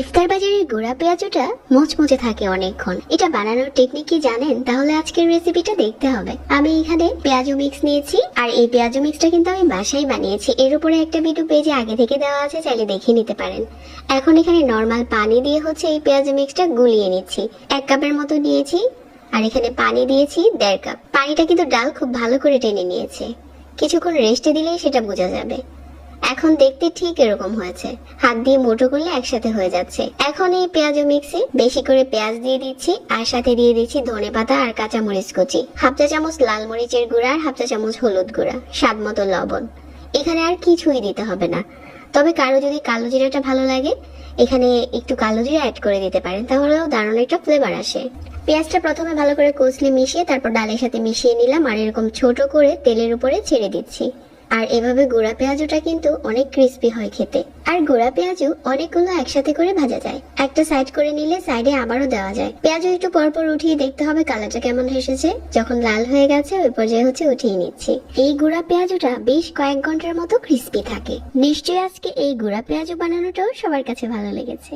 ইফতার বাজারের গুঁড়া পেঁয়াজটা মুচমুচে থাকে অনেকক্ষণ। এটা বানানোর টেকনিক কি জানেন? তাহলে আজকের রেসিপিটা দেখতে হবে। আমি এখানে পেঁয়াজু মিক্স নিয়েছি, আর এই পেঁয়াজু মিক্সটা কিন্তু আমি বাসায় বানিয়েছি। এর উপরে একটা ভিডিও পেজে আগে থেকে দেওয়া আছে, চাইলে দেখে নিতে পারেন। এখন এখানে নর্মাল পানি দিয়ে এই পেঁয়াজু মিক্সটা গুলিয়ে নিচ্ছি। 1 কাপের মতো নিয়েছি, আর এখানে পানি দিয়েছি 1.5 কাপ। পানিটা কিন্তু ডাল খুব ভালো করে টেনে নিয়েছে। কিছুক্ষণ রেস্টে দিলেই সেটা বোঝা যাবে। এখন দেখতে ঠিক এরকম হয়েছে, হাত দিয়ে মুঠো করলে একসাথে হয়ে যাচ্ছে। এখন এই পেঁয়াজু মিক্সে বেশি করে পেঁয়াজ দিয়ে দিচ্ছি, আর সাথে দিয়ে দিচ্ছি ধনেপাতা আর কাঁচা মরিচ কুচি, 1/2 চা চামচ লাল মরিচের গুঁড়া আর 1/2 চা চামচ হলুদ গুঁড়া, স্বাদ মতো লবণ। এখানে আর কিছুই দিতে হবে না। তবে কারো যদি কালো জিরাটা ভালো লাগে, এখানে একটু কালো জিরা অ্যাড করে দিতে পারেন, তাহলেও দারুণ একটা ফ্লেভার আসে। পেঁয়াজটা প্রথমে ভালো করে কষলে মিশিয়ে তারপর ডালের সাথে মিশিয়ে নিলাম, আর এরকম ছোট করে তেলের উপরে ছেড়ে দিচ্ছি। আর এভাবে গুঁড়া পেঁয়াজুটা কিন্তু অনেক ক্রিস্পি হয় খেতে। আর গুঁড়া পেঁয়াজু অনেকগুলো একসাথে করে ভাজা যায়। একটা সাইড করে নিলে সাইডে আবারও দেওয়া যায়। পেঁয়াজু একটু পরপর উঠিয়ে দেখতে হবে কালারটা কেমন এসেছে। যখন লাল হয়ে গেছে ওই পর্যায়ে উঠিয়ে নিচ্ছি। এই গুঁড়া পেঁয়াজুটা বেশ কয়েক ঘন্টার মতো ক্রিস্পি থাকে। নিশ্চয়ই আজকে এই গুঁড়া পেঁয়াজু বানানোটাও সবার কাছে ভালো লেগেছে।